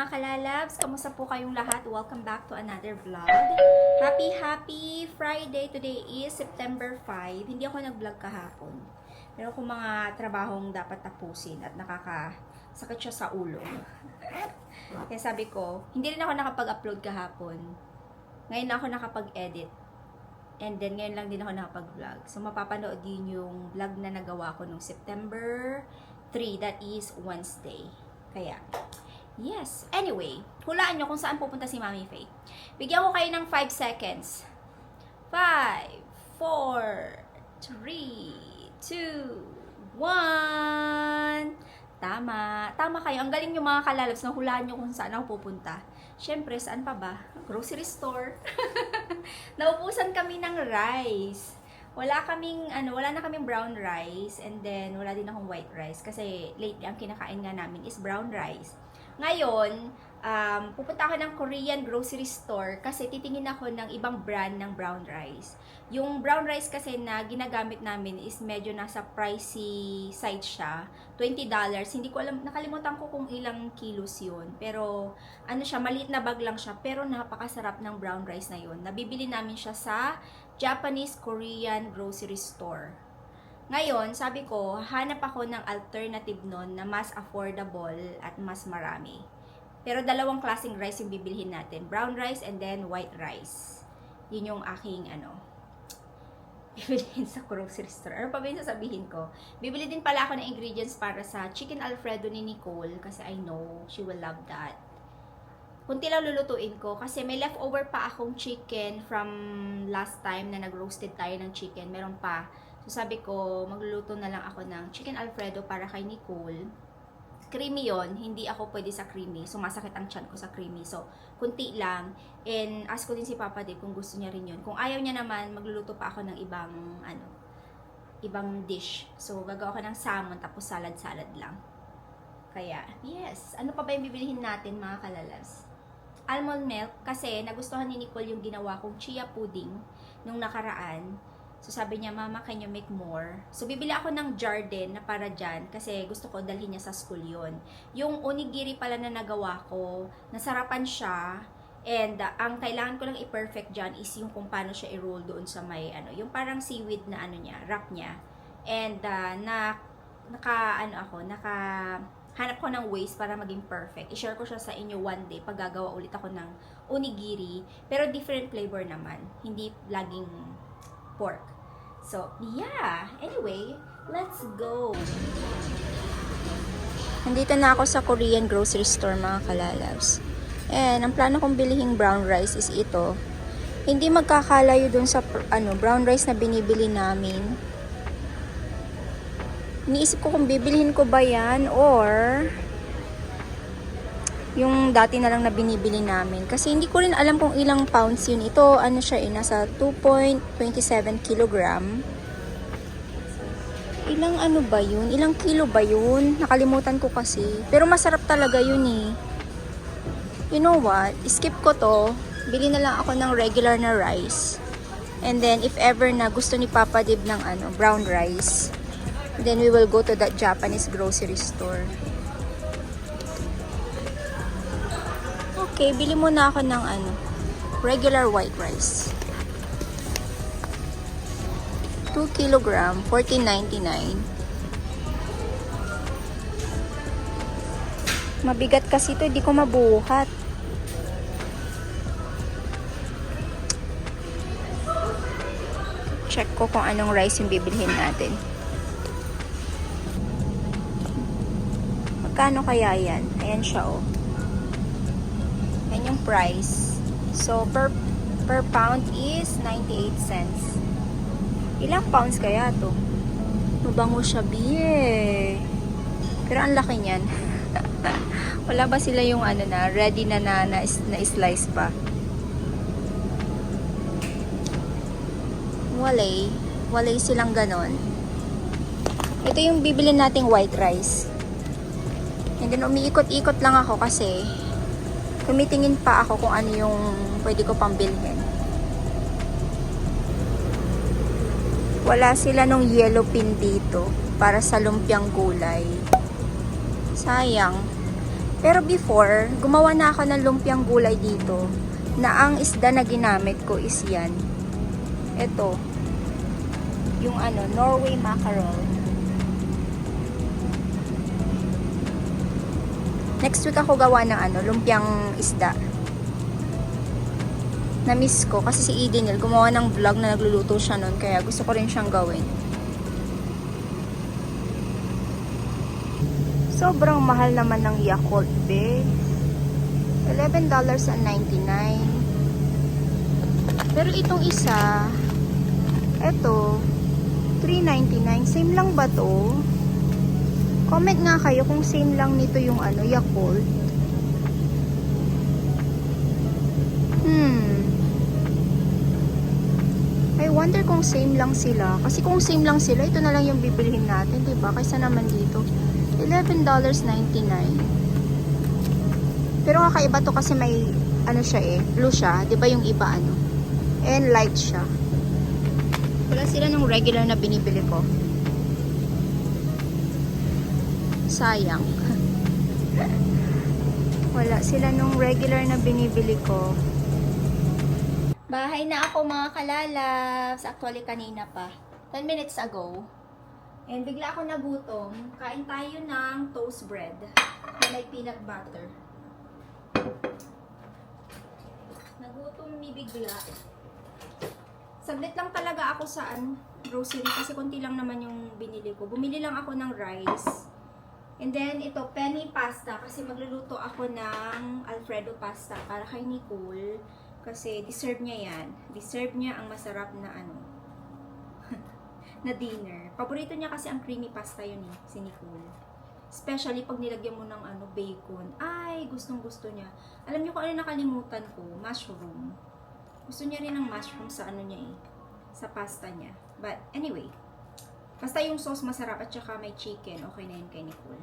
mga kalalabs! Kamusta po kayong lahat? Welcome back to another vlog. Happy Friday! Today is September 5. Hindi ako nag-vlog kahapon. Meron akong mga trabahong dapat tapusin at nakakasakit siya sa ulo. Kaya sabi ko, hindi rin ako nakapag-upload kahapon. Ngayon na ako nakapag-edit. And then, ngayon lang din ako nakapag-vlog. So, mapapanood din yung vlog na nagawa ko nung September 3. That is Wednesday. Kaya, yes. Anyway, hulaan nyo kung saan pupunta si Mami Faye. Bigyan ko kayo ng 5 seconds. 5, 4, 3, 2, 1. Tama. Tama kayo. Ang galing yung mga kalalabs na hulaan nyo kung saan ako pupunta. Siyempre, saan pa ba? Grocery store. Naubusan kami ng rice. Wala na kaming brown rice, and then wala din akong white rice kasi lately ang kinakain nga namin is brown rice. Ngayon, pupunta ako ng Korean grocery store kasi titingin ako ng ibang brand ng brown rice. Yung brown rice kasi na ginagamit namin is medyo nasa pricey side siya, $20. Hindi ko alam, nakalimutan ko kung ilang kilos yun. Pero ano siya, maliit na bag lang siya, pero napakasarap ng brown rice na yun. Nabibili namin siya sa Japanese Korean grocery store. Ngayon, sabi ko, hanap ako ng alternative nun na mas affordable at mas marami. Pero dalawang klaseng rice yung bibilhin natin. Brown rice and then white rice. Yun yung aking bibilihin sa grocery store. Ano pa ba yung sasabihin ko? Bibili din pala ako ng ingredients para sa chicken alfredo ni Nicole kasi I know she will love that. Kunti lang lulutuin ko kasi may leftover pa akong chicken from last time na nag-roasted tayo ng chicken. Meron pa. So sabi ko, magluluto na lang ako ng chicken alfredo para kay Nicole. Creamy yon, hindi ako pwede sa creamy. Sumasakit ang tiyan ko sa creamy. So, kunti lang. And ask ko din si Papa Dave kung gusto niya rin yun. Kung ayaw niya naman, magluluto pa ako ng ibang dish. So, gagawa ko ng salmon tapos salad-salad lang. Kaya, yes. Ano pa ba yung bibilihin natin mga kalalas? Almond milk kasi nagustuhan ni Nicole yung ginawa kong chia pudding nung nakaraan. So sabi niya, Mama, can you make more? So bibili ako ng jar din na para dyan kasi gusto ko dalhin niya sa school yon. Yung onigiri pala na nagawa ko, nasarapan siya. And ang kailangan ko lang i-perfect dyan is yung kung paano siya i-roll doon sa may yung parang seaweed na wrap niya. And hanap ko ng ways para maging perfect. I-share ko siya sa inyo one day pag gagawa ulit ako ng onigiri. Pero different flavor naman. Hindi laging pork. So, yeah. Anyway, let's go. Nandito na ako sa Korean grocery store mga kalalabs. And ang plano kong bilihing brown rice is ito. Hindi magkakalayo dun sa brown rice na binibili namin. Iniisip ko kung bibilihin ko ba yan or yung dati na lang na binibili namin. Kasi hindi ko rin alam kung ilang pounds yun. Ito, nasa 2.27 kilogram. Ilang ba yun? Ilang kilo ba yun? Nakalimutan ko kasi. Pero masarap talaga yun eh. You know what? Skip ko to. Bili na lang ako ng regular na rice. And then, if ever na gusto ni Papa Dib ng brown rice, then we will go to that Japanese grocery store. Okay, bili muna ako ng regular white rice. 2 kilogram, $14.99. Mabigat kasi ito, hindi ko mabuhat. Check ko kung anong rice yung bibilhin natin. Magkano kaya yan? Ayan siya oh. Yan yung price. So, per pound is 98 cents. Ilang pounds kaya to? Mabango siya, biye. Pero ang laki niyan. Wala ba sila yung ready na slice pa? Walay silang ganon. Ito yung bibili nating white rice. And then, umiikot-ikot lang ako kasi tumitingin pa ako kung ano yung pwede ko pang bilhin. Wala sila nung yellow pin dito para sa lumpiang gulay. Sayang. Pero before, gumawa na ako ng lumpiang gulay dito na ang isda na ginamit ko is yan. Ito. Yung ano, Norway mackerel. Next week ako gawa ng ano, lumpiang isda. Na-miss ko kasi si Edenil gumawa ng vlog na nagluluto siya nun, kaya gusto ko rin siyang gawin. Sobrang mahal naman ng Yakult, be. $11.99. Pero itong isa, eto, $3.99. Same lang ba to? Comment nga kayo kung same lang nito yung ano, Yakult. I wonder kung same lang sila. Kasi kung same lang sila, ito na lang yung bibilihin natin, diba? Kaysa naman dito. $11.99. Pero kakaiba to kasi may, ano siya eh, blue siya. Diba yung iba ano? And light siya. Wala sila nung regular na binibili ko. Sayang. Wala sila nung regular na binibili ko. Bahay na ako mga kalalabs. Actually, kanina pa. 10 minutes ago. And bigla ako nagutom. Kain tayo ng toast bread na may peanut butter. Nagutom mi bigla. Saglit lang talaga ako sa grocery kasi konti lang naman yung binili ko. Bumili lang ako ng rice. And then, ito, penny pasta. Kasi magluluto ako ng Alfredo pasta para kay Nicole. Kasi deserve niya yan. Deserve niya ang masarap na na dinner. Paborito niya kasi ang creamy pasta yun eh, si Nicole. Especially pag nilagyan mo ng bacon. Ay, gustong gusto niya. Alam niyo kung ano nakalimutan ko? Mushroom. Gusto niya rin ng mushroom sa niya eh. Sa pasta niya. But anyway, basta yung sauce masarap at saka may chicken. Okay na yun kay Nicole.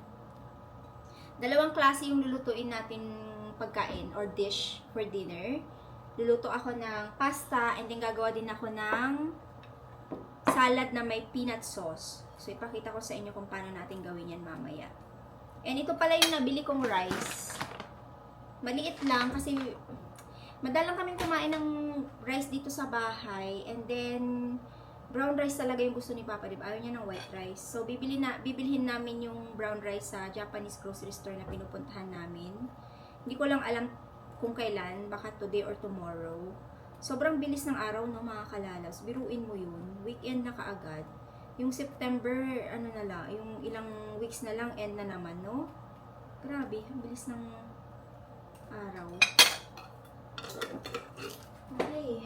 Dalawang klase yung lulutuin natin pagkain or dish for dinner. Luluto ako ng pasta and then gagawa din ako ng salad na may peanut sauce. So, ipakita ko sa inyo kung paano natin gawin yan mamaya. And ito pala yung nabili kong rice. Maliit lang kasi madalang kaming kumain ng rice dito sa bahay. And then, brown rice talaga yung gusto ni Papa, diba? Ayaw niya ng white rice. So, bibilhin namin yung brown rice sa Japanese grocery store na pinupuntahan namin. Hindi ko lang alam kung kailan, baka today or tomorrow. Sobrang bilis ng araw, no, mga kalalas. Biruin mo yun. Weekend na kaagad. Yung September, ano na lang, yung ilang weeks na lang, end na naman, no? Grabe, ang bilis ng araw. Ay,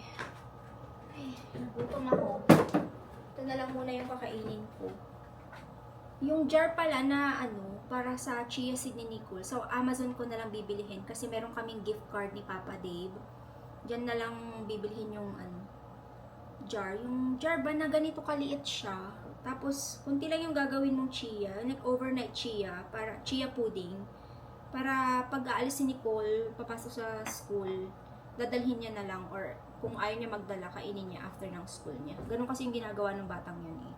nagutom ako. Ito na lang muna yung kakainin ko. Yung jar pala na para sa chia seed ni Nicole. So, Amazon ko na lang bibilihin kasi meron kaming gift card ni Papa Dave. Diyan na lang bibilihin yung jar. Yung jar ba na ganito kaliit siya. Tapos, kunti lang yung gagawin mong chia. Like overnight chia. Para chia pudding. Para pag aalis si Nicole, papasok sa school, dadalhin niya na lang. Or kung ayaw niya magdala, kainin niya after ng school niya. Ganun kasi yung ginagawa ng batang yun eh.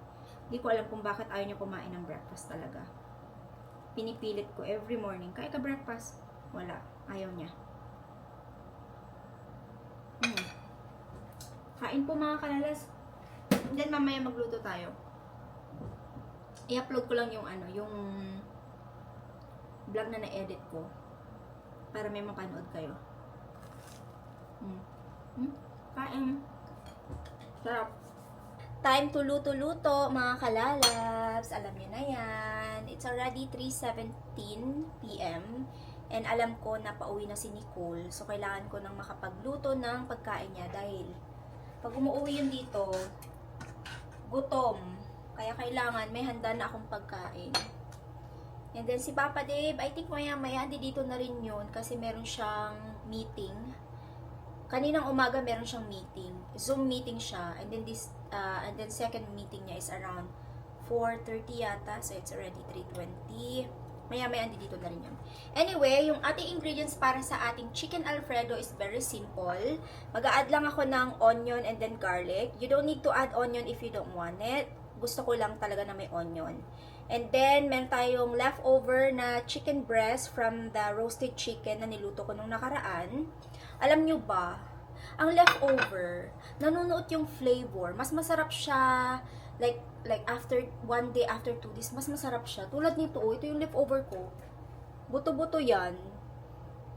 Hindi ko alam kung bakit ayaw niya kumain ng breakfast talaga. Pinipilit ko every morning. Kaya ka breakfast? Wala. Ayaw niya. Kain po mga kalalas. And then mamaya magluto tayo. I-upload ko lang yung yung vlog na na-edit ko. Para may mapanood kayo. Kain. Sarap. Time to luto-luto, mga kalalabs. Alam niyo na yan. It's already 3:17 PM. And alam ko na pauwi na si Nicole. So, kailangan ko nang makapagluto ng pagkain niya. Dahil, pag umuwi yun dito, gutom. Kaya kailangan may handa na akong pagkain. And then, si Papa Dave, I think maya-maya, dito na rin yun. Kasi meron siyang meeting. Kaninang umaga meron siyang meeting. Zoom meeting siya. And then second meeting niya is around 4:30 yata. So it's already 3:20. Maya-maya dito na rin yun. Anyway, yung ating ingredients para sa ating chicken alfredo is very simple. Mag-a-add lang ako ng onion and then garlic. You don't need to add onion if you don't want it. gusto ko lang talaga na may onion. And then, meron tayong leftover na chicken breast from the roasted chicken na niluto ko nung nakaraan. Alam nyo ba, ang leftover, nanunuot yung flavor. Mas masarap siya, like after 1 day, after 2 days, mas masarap siya. Tulad nito, ito yung leftover ko. Buto-buto yan.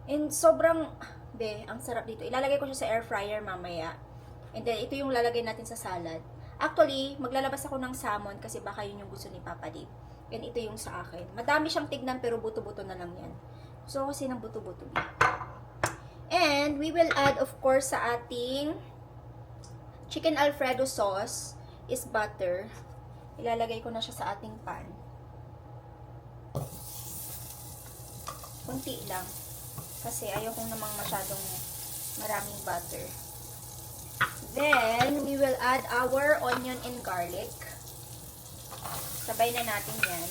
And sobrang, ang sarap dito. Ilalagay ko siya sa air fryer mamaya. And then, ito yung lalagay natin sa salad. Actually, maglalabas ako ng salmon kasi baka yun yung gusto ni Papa Dave. And ito yung sa akin. Madami siyang tignan pero buto-buto na lang yan. Gusto ko kasi ng buto-buto. And we will add of course sa ating chicken Alfredo sauce is butter. Ilalagay ko na siya sa ating pan. Kunti lang. Kasi ayoko namang masyadong maraming butter. Then, we will add our onion and garlic. Sabay na natin yan.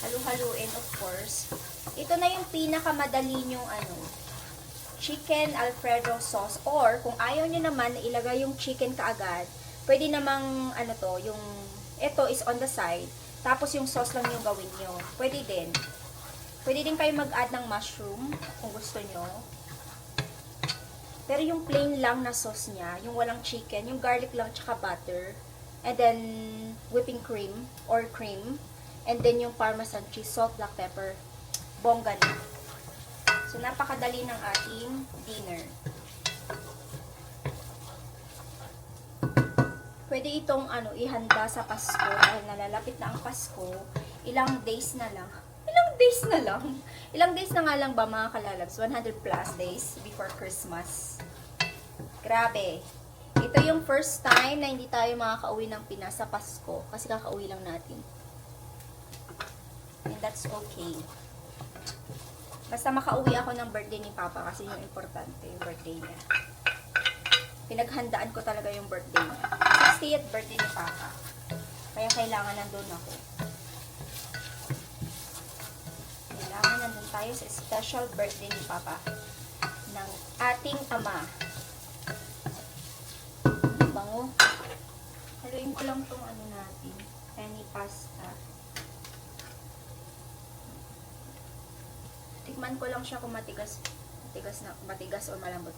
Halu-haluin, of course. Ito na yung pinakamadali yung chicken Alfredo sauce. Or, kung ayaw nyo naman na ilagay yung chicken kaagad, pwede namang, ito is on the side. Tapos, yung sauce lang yung gawin nyo. Pwede din. Pwede din kayo mag-add ng mushroom, kung gusto nyo. Pero yung plain lang na sauce niya, yung walang chicken, yung garlic lang tsaka butter, and then whipping cream or cream, and then yung parmesan cheese, salt, black pepper, bongga na. So, napakadali ng ating dinner. Pwede itong ihanda sa Pasko dahil nalalapit na ang Pasko. Ilang days na lang. Ilang days na nga lang ba mga kalalabs? 100 plus days before Christmas. Grabe. Ito yung first time na hindi tayo makakauwi ng Pinas sa Pasko. Kasi kakauwi lang natin. And that's okay. Basta makauwi ako ng birthday ni Papa kasi yung importante, yung birthday niya. Pinaghandaan ko talaga yung birthday niya. 60th birthday ni Papa. Kaya kailangan nandun ako. Kailangan nandun tayo sa special birthday ni Papa ng ating ama. Bango. Haluin ko lang tong natin. Penny pasta. Tikman ko lang siya kung matigas o malambot.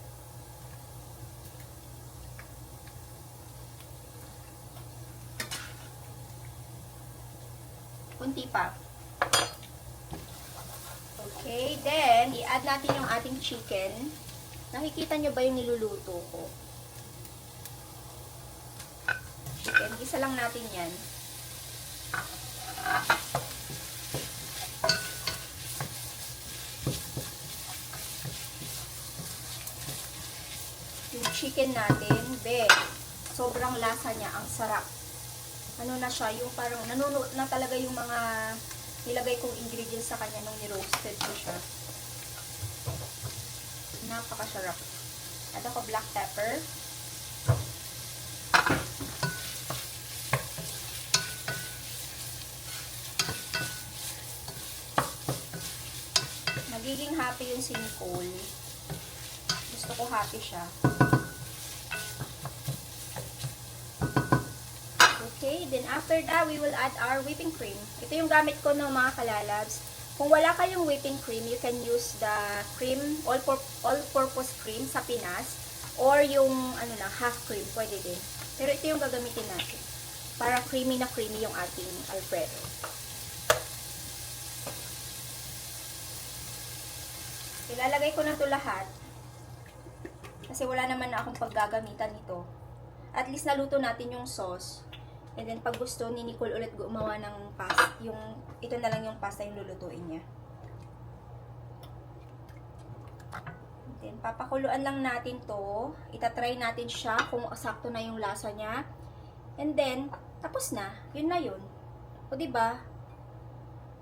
Kunti pa. Okay, then, i-add natin yung ating chicken. Nakikita nyo ba yung niluluto ko? Chicken, isa lang natin yan. Yung chicken natin, sobrang lasa niya, ang sarap. Na siya, yung parang nanunuot na talaga yung mga nilagay kong ingredients sa kanya nung ni-roasted ko siya. Napakasarap. Add ako black pepper. Magiging happy yung si Nicole. Gusto ko happy siya. Okay, then after that, we will add our whipping cream. Ito yung gamit ko ng mga kalalabs. Kung wala kayong whipping cream, you can use the cream, all-purpose cream sa Pinas, or yung, half cream, pwede din. Pero ito yung gagamitin natin. Para creamy na creamy yung ating Alfredo. Ilalagay ko na ito lahat. Kasi wala naman na akong paggagamitan nito. At least naluto natin yung sauce. And then, pag gusto ni Nicole ulit gumawa ng pasta, ito na lang yung pasta yung lulutuin niya. Then, papakuluan lang natin to. Itatry natin siya kung sakto na yung lasa niya. And then, tapos na. Yun na yun. O, diba?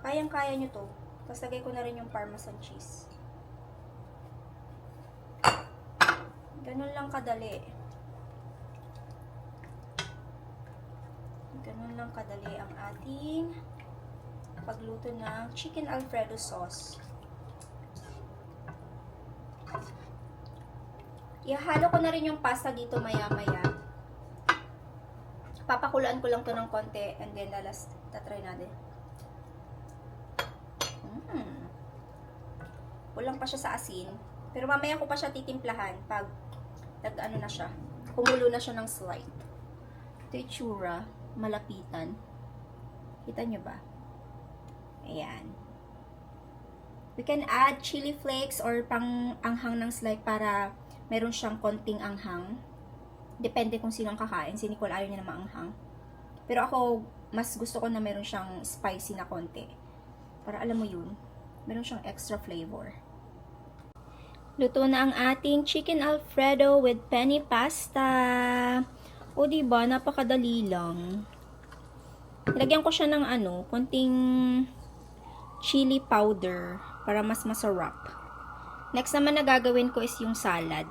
Kayang-kaya nyo to. Tapos, lagay ko na rin yung parmesan cheese. Ganun lang kadali. Ganun lang kadali ang ating pagluto ng chicken Alfredo sauce. Ihalo ko na rin yung pasta dito maya-maya Papakulaan ko lang to ng konti and then tatry natin. Kulang pa siya sa asin. Pero mamaya ko pa siya titimplahan pag nag-ano na siya. Kumulo na siya ng slight. Ito yung tsura. Malapitan. Kita nyo ba? Ayan. We can add chili flakes or pang anghang ng slight para meron siyang konting anghang. Depende kung sinong kakain. Si Nicole ayaw niya na maanghang. Pero ako, mas gusto ko na meron siyang spicy na konti. Para alam mo yun, meron siyang extra flavor. Luto na ang ating chicken alfredo with penne pasta. O diba, napakadali lang. Lagyan ko siya ng konting chili powder para mas masarap. Next naman na gagawin ko is yung salad.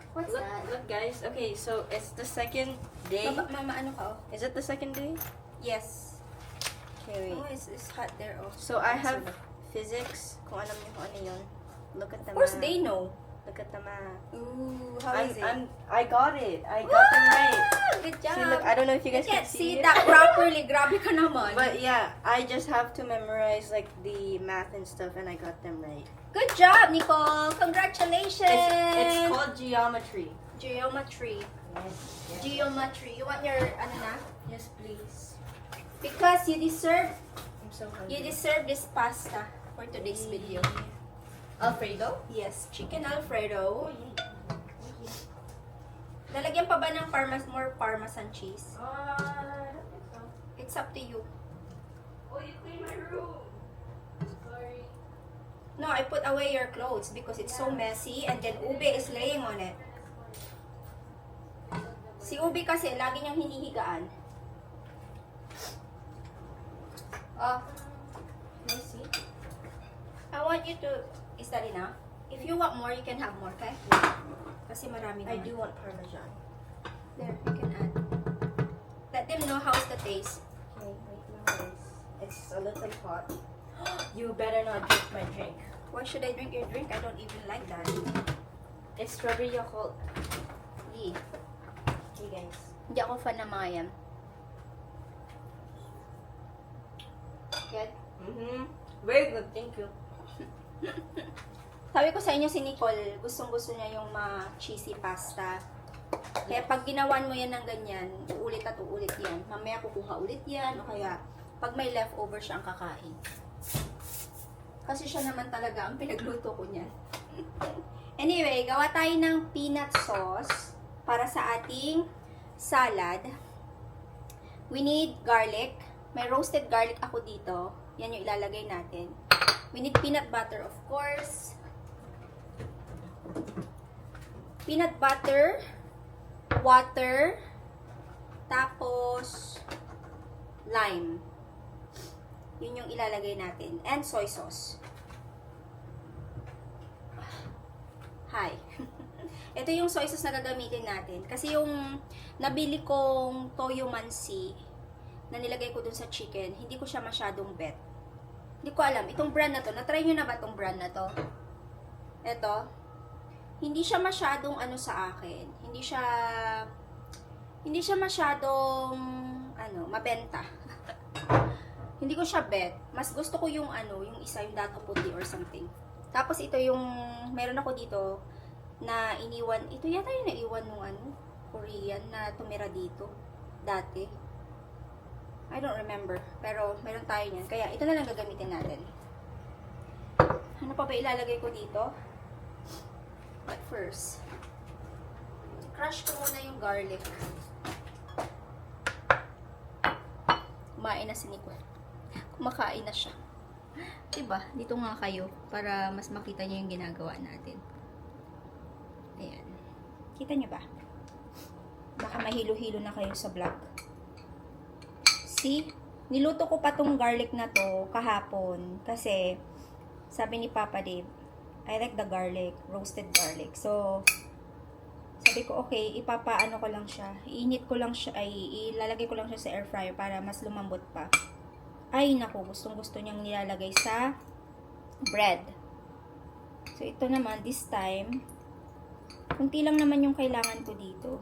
What's that? Look guys, okay, so it's the second day. Mama, ano ka? Is it the second day? Yes. Okay, wait. Oh, it's hot there. Oh. So I have physics. Kung alam niyo kung ano yun. Look at the Of course, math. they know. Look at the math. Ooh, how is it? I got it. I got them right. Good job. See, look, I don't know if you guys You can can't see it. that properly. Grabe ka naman. But yeah, I just have to memorize like the math and stuff, and I got them right. Good job, Nicole. Congratulations. It's called geometry. Geometry. Yes. Geometry. You want your, na? Yes, please. Because you deserve I'm so hungry. this pasta for today's video. Alfredo? Yes, chicken alfredo. Lalagyan pa ba ng more parmesan cheese? It's up to you. Oh, you cleaned my room. Sorry. No, I put away your clothes because it's so messy and then Ube is laying on it. Si Ube kasi, lagi niyang hinihigaan. Oh, let me see. I want you to, is that enough? If you want more, you can have more, okay? Kasi marami I naman. do want Parmesan. There, you can add. Let them know how's the taste. Okay, wait now guys. It's a little hot. You better not drink my drink. Why should I drink your drink? I don't even like that. It's strawberry Yakult. Hey, Hey guys. hindi ako fan ng mga yan. Good? Very good, thank you. Sabi ko sa inyo si Nicole, gustong-gusto niya yung cheesy pasta. Kaya pag ginawan mo yan ng ganyan, uulit at uulit yan. Mamaya kukuha ulit yan, o kaya pag may leftover siya ang kakain. Kasi siya naman talaga ang pinagluto ko niyan. Anyway, gawa tayo ng peanut sauce para sa ating salad. We need garlic. May roasted garlic ako dito. Yan yung ilalagay natin. We need peanut butter, of course. Peanut butter, water, tapos lime. Yun yung ilalagay natin. And soy sauce. Hi. Ito yung soy sauce na gagamitin natin. Kasi yung nabili kong toyo mansi na nilagay ko dun sa chicken, hindi ko siya masyadong bet. Hindi ko alam. Itong brand na to, na-try nyo na ba itong brand na to? Ito. Hindi siya masyadong sa akin. Hindi siya masyadong mabenta. Hindi ko siya bet. Mas gusto ko yung yung isa, yung dato puti or something. Tapos ito yung meron ako dito na iniwan. Ito yata yung naiwan ng Korean na tumira dito dati. I don't remember. Pero meron tayo niyan. Kaya ito na lang gagamitin natin. Ano pa ba ilalagay ko dito? But first, crush ko muna yung garlic. Kumain na si Nicole. Kumakain na siya. Diba? Dito nga kayo para mas makita niyo yung ginagawa natin. Ayan. Kita niyo ba? Baka mahilo-hilo na kayo sa vlog. See? Niluto ko pa tong garlic na to kahapon kasi sabi ni Papa Dave, I like the garlic, roasted garlic. So, sabi ko, okay, ipapaano ko lang siya. Iinit ko lang siya, ilalagay ko lang siya sa air fryer para mas lumambot pa. Ay, naku, gustong-gusto niyang nilalagay sa bread. So, ito naman, this time, kunti lang naman yung kailangan ko dito.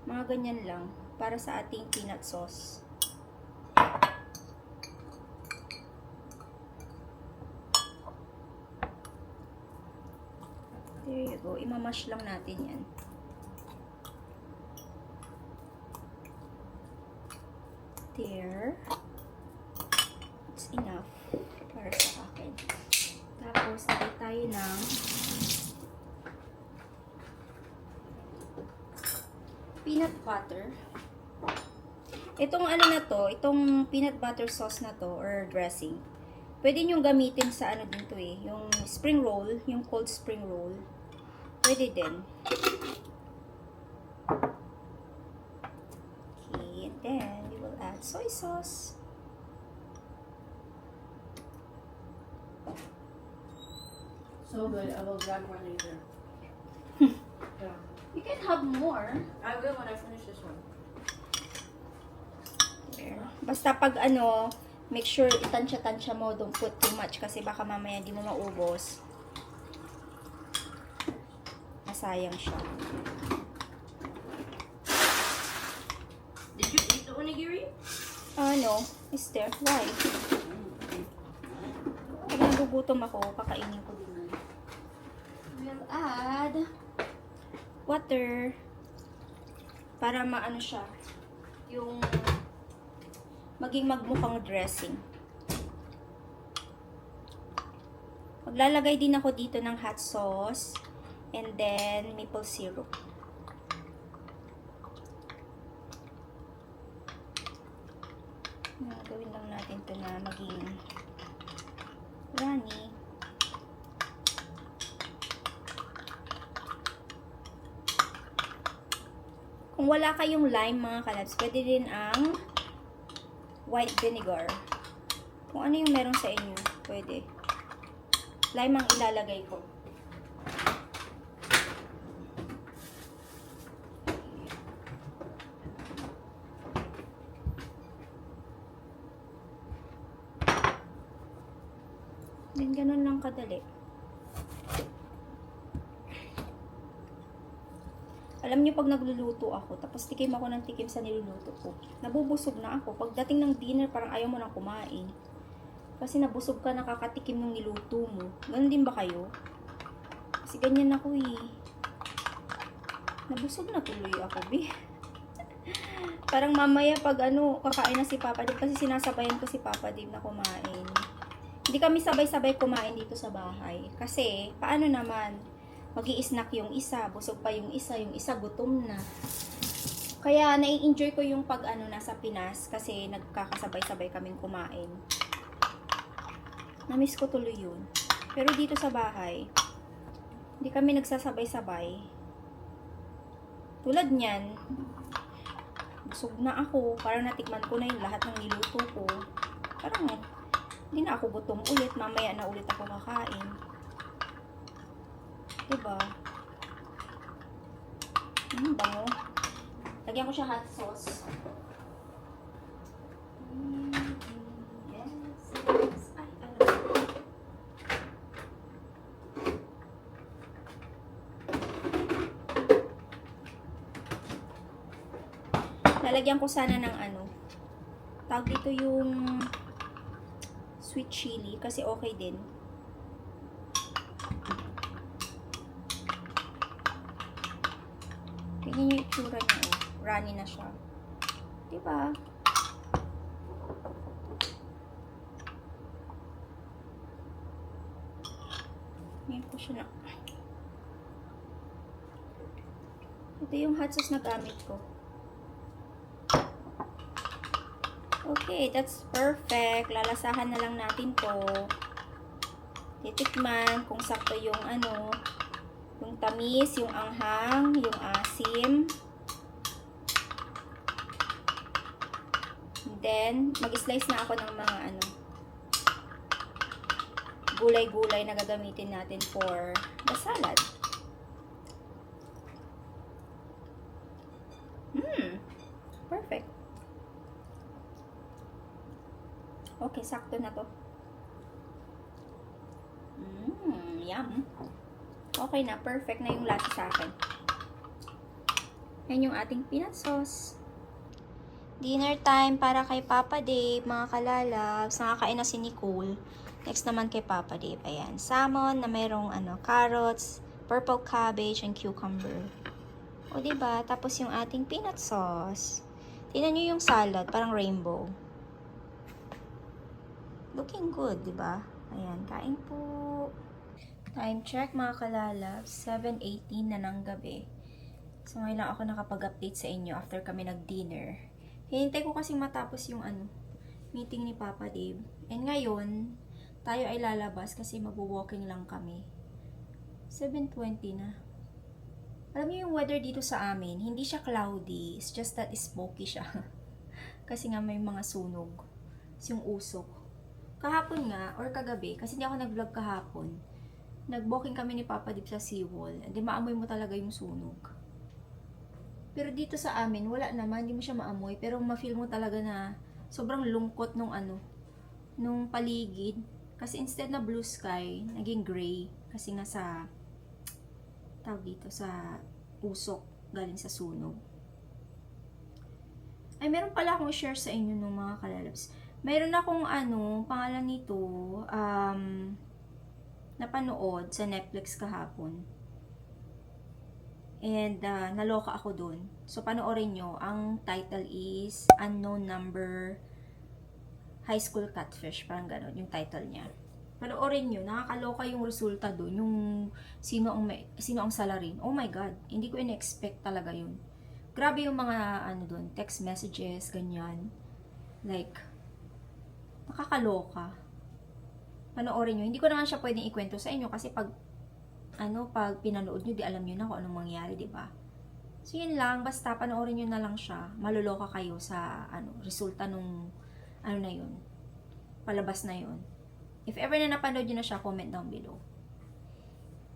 Mga ganyan lang. Para sa ating peanut sauce. There you go. Imamash lang natin yan. There. It's enough para sa akin. Tapos, lagay tayo ng peanut butter. Itong ano na to, itong peanut butter sauce na to, or dressing, pwede nyo gamitin sa ano din to eh, yung spring roll, yung cold spring roll. Pwede din. Okay, and then we will add soy sauce. So good. I will grab one later. Yeah. You can have more. I will when I finish this one. There. Basta pag ano, make sure itansya-tansya mo, don't put too much kasi baka mamaya di mo maubos. Masayang siya. Did you eat the onigiri? No, is there? Why? Pag nagugutom ako, kakainin ko din. We'll add water para maano siya, yung maging magmukhang dressing. Maglalagay din ako dito ng hot sauce and then maple syrup. Gawin lang natin ito na maging runny. Kung wala kayong lime mga kalabs, pwede din ang white vinegar. Kung ano yung meron sa inyo, pwede. Lime ang ilalagay ko. Then, ganun lang kadali. Alam niyo pag nagluluto ako, tapos tikim ako ng tikim sa niluluto ko, nabubusog na ako. Pagdating ng dinner, parang ayaw mo nang kumain. Kasi nabusog ka, nakakatikim ng niluto mo. Ganun din ba kayo? Kasi ganyan ako eh. Nabusog na tuloy ako, be. Parang mamaya pag ano, kakain na si Papa Dave, kasi sinasabayan ko si Papa Dave na kumain. Hindi kami sabay-sabay kumain dito sa bahay. Kasi, paano naman? Mag-i-snack yung isa, busog pa yung isa gutom na. Kaya nai-enjoy ko yung pag ano nasa Pinas kasi nagkakasabay-sabay kaming kumain. Na-miss ko tuloy yun. Pero dito sa bahay, hindi kami nagsasabay-sabay. Tulad niyan, busog na ako, parang natikman ko na yung lahat ng niluto ko. Parang hindi na ako gutom ulit, mamaya na ulit ako kakain. Diba? Bango. Lagyan ko siya hot sauce. Yes. Ay, ano. Lalagyan ko sana ng ano. Tawag dito yung sweet chili kasi okay din. Tingnan yung itsura niya, oh. Runny na siya. Diba? Ngayon ko siya na. Ito yung hot sauce na gamit ko. Okay, that's perfect. Lalasahan na lang natin to. Titikman kung sakto yung ano, yung tamis, yung anghang, yung asim. And then, mag-slice na ako ng mga ano, gulay-gulay na gagamitin natin for the salad. Perfect. Okay, sakto na to. Yum. Okay na, perfect na yung lasa sa akin. Yan yung ating peanut sauce. Dinner time para kay Papa Dave, mga kalalabs. Nakakain na si Nicole. Next naman kay Papa Dave. Ayan, salmon na mayroong carrots, purple cabbage, and cucumber. O, diba? Tapos yung ating peanut sauce. Tingnan nyo yung salad, parang rainbow. Looking good, diba? Ayan, kain po. Time check, mga kalalabs. 7:18 na ng gabi. So, ngayon lang ako nakapag-update sa inyo after kami nag-dinner. Hinintay ko kasi matapos yung meeting ni Papa Dave. And ngayon, tayo ay lalabas kasi mag-walking lang kami. 7:20 na. Alam niyo yung weather dito sa amin, hindi siya cloudy. It's just that smoky siya. Kasi nga may mga sunog. Yung usok. Kahapon nga, or kagabi, kasi hindi ako nag-vlog kahapon. Nag-walking kami ni Papa Dip sa seawall. Hindi maamoy mo talaga yung sunog. Pero dito sa amin, wala naman. Hindi mo siya maamoy. Pero ma-feel mo talaga na sobrang lungkot nung paligid. Kasi instead na blue sky, naging gray. Kasi nga sa, tawag dito, sa usok galing sa sunog. Ay, meron pala akong share sa inyo nung mga kalalabs. Meron akong pangalan nito, napanood sa Netflix kahapon. And naloka ako dun. So panoorin nyo, ang title is Unknown Number High School Catfish. Parang gano'n yung title niya. Panoorin nyo, nakakaloka yung resulta dun. Yung sino ang salarin. Oh my God, hindi ko in-expect talaga yun. Grabe yung mga dun, text messages, ganyan. Like, nakakaloka. Panoorin nyo. Hindi ko naman siya pwedeng ikwento sa inyo kasi pag pinanood nyo, di alam nyo na kung anong mangyari, di ba? So, yun lang. Basta panoorin nyo na lang siya. Maluloka kayo sa, resulta nung, na yun. Palabas na yun. If ever na napanood nyo na siya, comment down below.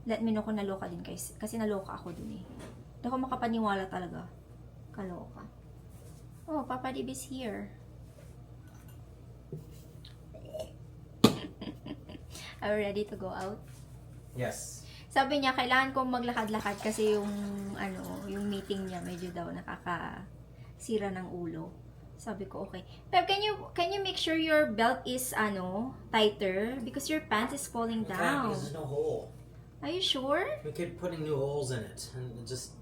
Let me know kung naloka din guys. Kasi naloka ako dun eh. Hindi ako makapaniwala talaga. Kaloka. Oh, Papa Dib is here. Are we ready to go out? Yes. Sabi niya, kailangan kong maglakad-lakad kasi yung meeting niya medyo daw nakakasira ng ulo. Sabi ko, okay. Pero can you make sure your belt is tighter because your pants is falling In fact, down. because there's no hole. Are you sure? We keep putting new holes in it, and it just.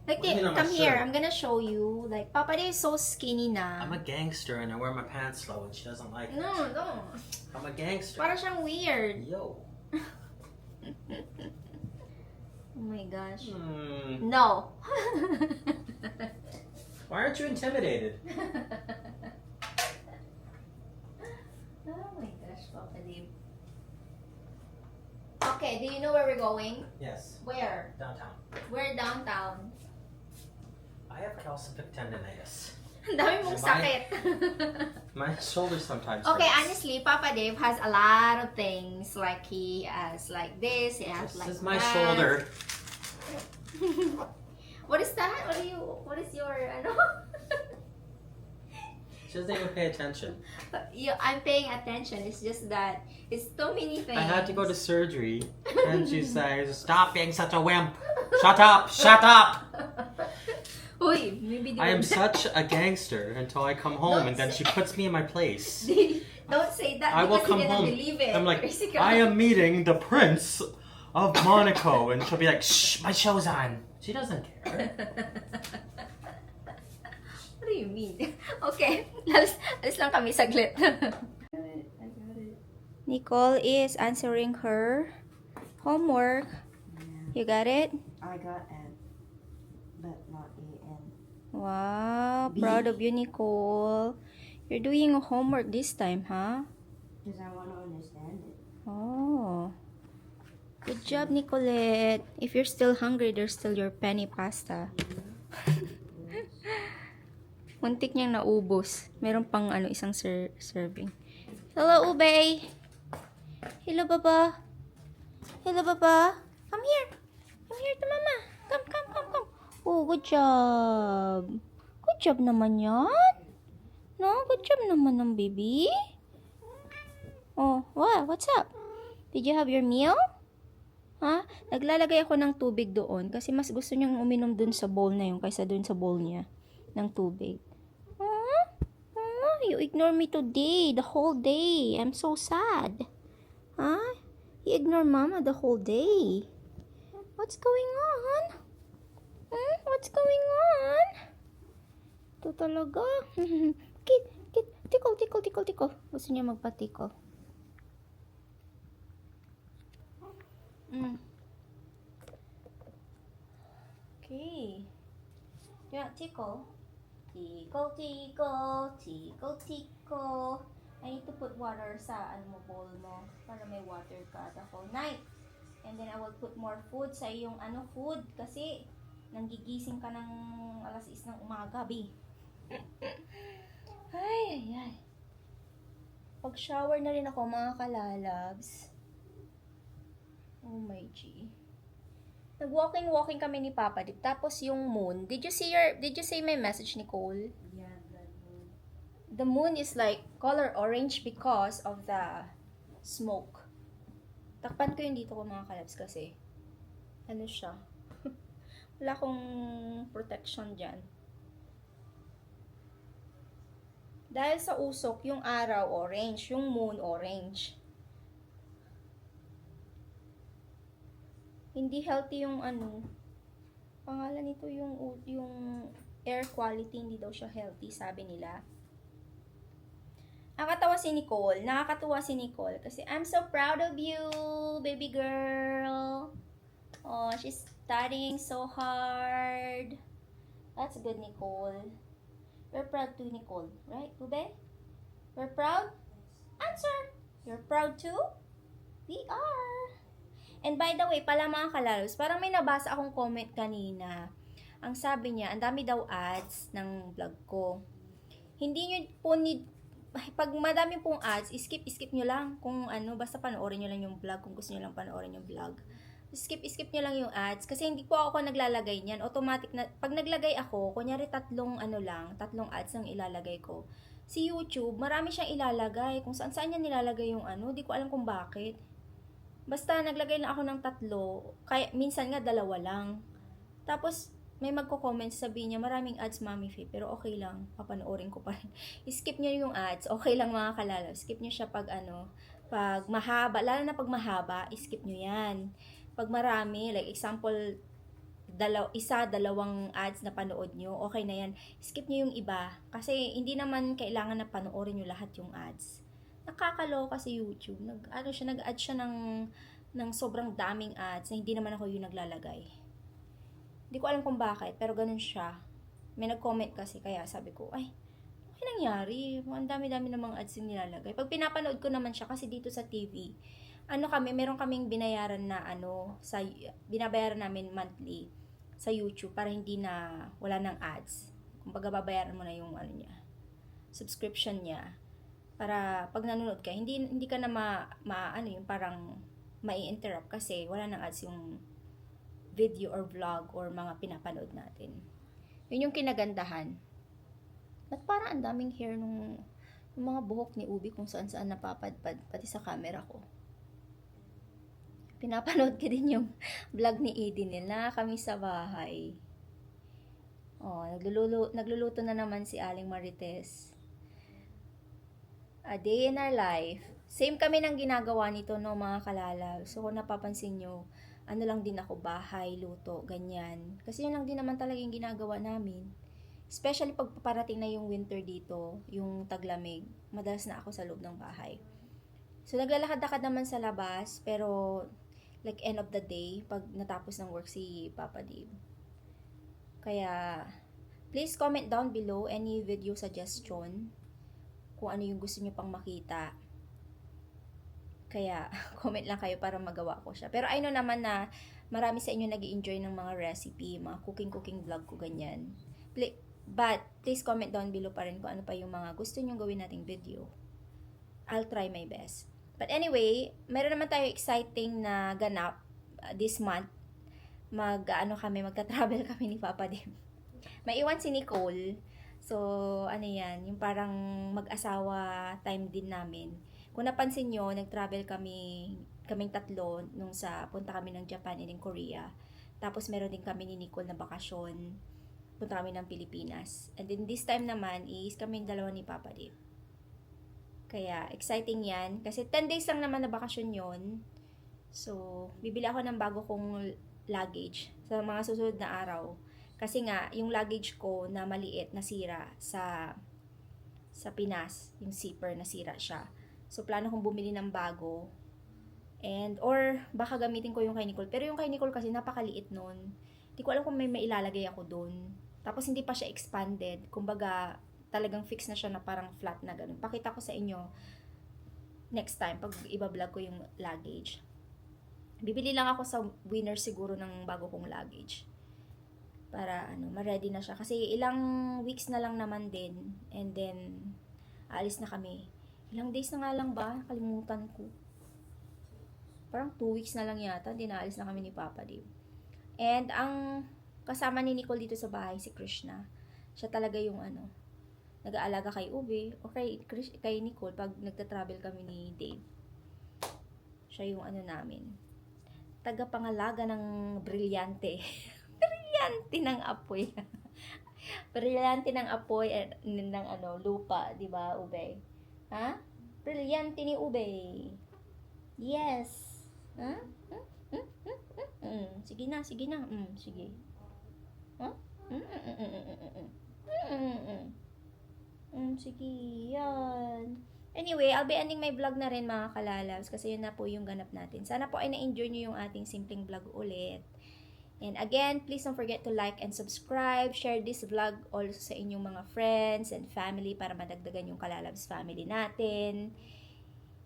Like, What do you mean I'm come not here. sure? I'm gonna show you. Like, Papa Day is so skinny na. I'm a gangster, and I wear my pants low, and she doesn't like it. No. I'm a gangster. Para siyang weird. Yo. Oh my gosh. Hmm. No. Why aren't you intimidated? Oh my gosh, Papa Dave. Okay, do you know where we're going? Yes. Where? Downtown. We're downtown. I have calcific tendonitis. Ang dami mong Am I- sakit. My shoulder sometimes. Okay, hurts. honestly, Papa Dave has a lot of things. Like, he has like this, he has This like is my that. shoulder. What is that? What is your, She doesn't even pay attention. I'm paying attention. It's just that it's so many things. I had to go to surgery, and she says, "Stop being such a wimp. Shut up. Shut up." Uy, maybe I am such a gangster until I come home, and then she puts me in my place. Don't say that I will because come he didn't home. believe it. I'm like, Crazy ka. I am meeting the Prince of Monaco, and she'll be like, "Shh, my show's on." She doesn't care. What do you mean? Okay, alis lang kami saglit. Nicole is answering her homework. You got it? I got N, but not A-N. Wow, B. proud of you, Nicole. You're doing homework this time, huh? Because I want to understand it. Oh. Good job, Nicolette. If you're still hungry, there's still your penny pasta. Muntik niyang naubos. Meron pang isang serving. Hello, Ube. Hello, Baba. Hello, Baba. Come here. Come here to Mama. Come. Oh, good job. Good job naman yan. No, good job naman ng baby. Oh, what? What's up? Did you have your meal? Ha? Naglalagay ako ng tubig doon kasi mas gusto niyang uminom dun sa bowl na yun kaysa dun sa bowl niya ng tubig. You ignore me today, the whole day. I'm so sad. Huh? You ignore Mama the whole day. What's going on? What's going on? Ito talaga. Tickle. Gusto niya magpa-tickle. Okay. Yeah, tickle. Tickle. I need to put water sa bowl mo para may water ka the whole night. And then I will put more food sa iyong food kasi nanggigising ka ng alas 6 ng umaga, bi. Ay. Pag-shower na rin ako, mga kalalabs. Oh my G. Nag-walking kami ni Papa Dip. Tapos yung moon. Did you see my message, Nicole? Yeah, blood moon. The moon is like color orange because of the smoke. Takpan ko yung dito ko, mga kalabs, kasi ano siya. Wala akong protection dyan. Dahil sa usok, yung araw orange, yung moon orange. Hindi healthy yung pangalan nito, yung air quality, hindi daw siya healthy, sabi nila. Nakakatuwa si Nicole kasi I'm so proud of you, baby girl. Oh, she's studying so hard. That's good, Nicole. We're proud too, Nicole. Right, Ube? We're proud? Answer! You're proud too? We are. And by the way, pala mga kalalos, parang may nabasa akong comment kanina. Ang sabi niya, ang dami daw ads ng vlog ko. Hindi nyo po pag madami pong ads, skip nyo lang. Kung basta panoorin nyo lang yung vlog, kung gusto nyo lang panoorin yung vlog. Skip nyo lang yung ads. Kasi hindi po ako naglalagay niyan. Automatic na, pag naglagay ako, kunyari tatlong ads ang ilalagay ko. Si YouTube, marami siyang ilalagay. Kung saan niya nilalagay yung di ko alam kung bakit. Basta naglagay na ako ng 3, kaya minsan nga 2 lang. Tapos may magko-comment, sabihin niya, maraming ads, Mami Faye, pero okay lang, papanoorin ko pa rin. Skip niyo yung ads, okay lang mga kalala. Skip niyo siya pag pag mahaba, lalo na pag mahaba, skip niyo yan. Pag marami, like example, 1, 2 ads na panood nyo, okay na yan. Skip niyo yung iba, kasi hindi naman kailangan na panoorin nyo lahat yung ads. Nakakaloka si YouTube. Nag-add siya ng sobrang daming ads na hindi naman ako yung naglalagay. Hindi ko alam kung bakit, pero ganun siya. May nag-comment kasi, kaya sabi ko, ay, ano nangyari? Ang dami-dami namang ads yung nilalagay. Pag pinapanood ko naman siya, kasi dito sa TV, meron kaming binayaran na binabayaran namin monthly sa YouTube para hindi na wala ng ads. Kung babayaran mo na yung subscription niya. Para pag nanonood ka, hindi ka na yung parang mai-interrupt kasi wala nang ads yung video or vlog or mga pinapanood natin. Yun yung kinagandahan. At parang ang daming hair nung mga buhok ni Ubi kung saan napapadpad, pati sa camera ko. Pinapanood ko din yung vlog ni Edinel na kami sa bahay. Oh, nagluluto na naman si Aling Marites. A day in our life. Same kami ng ginagawa nito, no, mga kalala. So, kung napapansin nyo, lang din ako, bahay, luto, ganyan. Kasi yun lang din naman talaga yung ginagawa namin. Especially pag paparating na yung winter dito, yung taglamig, madalas na ako sa loob ng bahay. So, naglalakad-lakad naman sa labas, pero like end of the day, pag natapos ng work si Papa Dave. Kaya, please comment down below any video suggestion kung ano yung gusto nyo pang makita. Kaya, comment lang kayo para magawa ko siya. Pero I know naman na marami sa inyo nag-i-enjoy ng mga recipe, mga cooking vlog ko, ganyan. But, please comment down below pa rin kung ano pa yung mga gusto nyo gawin nating video. I'll try my best. But anyway, meron naman tayo exciting na ganap this month. Magta-travel kami ni Papa Dim. May iwan si Nicole. So, yan, yung parang mag-asawa time din namin. Kung napansin nyo, nag-travel kami kaming tatlo nung sa punta kami ng Japan and in Korea. Tapos meron din kami ni Nicole na bakasyon. Punta kami ng Pilipinas. And then this time naman is kaming dalawa ni Papa Dave. Kaya exciting yan. Kasi 10 days lang naman na bakasyon yon. So, bibili ako ng bago kong luggage sa mga susunod na araw. Kasi nga, yung luggage ko na maliit, nasira sa Pinas. Yung zipper, nasira siya. So, plano kong bumili ng bago. Or, baka gamitin ko yung kay Nicole. Pero yung kay Nicole kasi napakaliit nun. Hindi ko alam kung may mailalagay ako dun. Tapos, hindi pa siya expanded. Kumbaga, talagang fix na siya na parang flat na ganun. Pakita ko sa inyo next time pag iba-vlog ko yung luggage. Bibili lang ako sa Winner siguro ng bago kong luggage. Para ma-ready na siya. Kasi ilang weeks na lang naman din. And then, aalis na kami. Ilang days na nga lang ba? Kalimutan ko. Parang 2 weeks na lang yata. Hindi naalis na kami ni Papa Dave. And ang kasama ni Nicole dito sa bahay, si Krishna. Siya talaga yung nag-aalaga kay Ube. O kay Nicole pag nagta-travel kami ni Dave. Siya yung namin. Tagapangalaga ng brilyante. Brilyante ng apoy. Brilyante ng apoy ng lupa, 'di ba, Ube? Ha? Brilyante ni Ube. Yes. Ha? Sige na. Sige. Ha? Sige, yan. Anyway, I'll be ending my vlog na rin mga kalalabs kasi yun na po yung ganap natin. Sana po ay na-enjoy nyo yung ating simpleng vlog ulit. And again, please don't forget to like and subscribe. Share this vlog also sa inyong mga friends and family para madagdagan yung kalalabs family natin.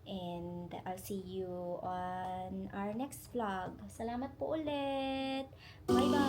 And I'll see you on our next vlog. Salamat po ulit. Bye-bye!